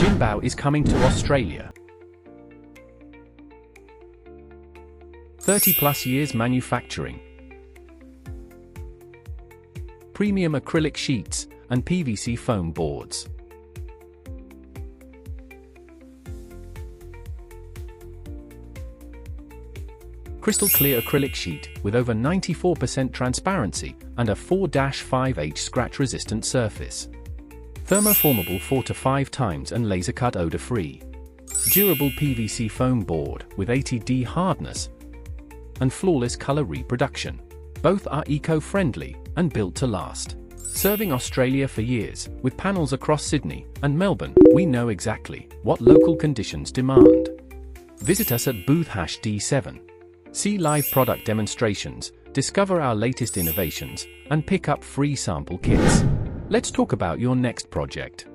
Jinbao is coming to Australia. 30+ years manufacturing. Premium acrylic sheets and PVC foam boards. Crystal clear acrylic sheet with over 94% transparency and a 4-5H scratch-resistant surface. Thermoformable 4 to 5 times and laser cut odor-free. Durable PVC foam board with 80D hardness and flawless color reproduction. Both are eco-friendly and built to last. Serving Australia for years, with panels across Sydney and Melbourne, we know exactly what local conditions demand. Visit us at booth #D7. See live product demonstrations, discover our latest innovations, and pick up free sample kits. Let's talk about your next project.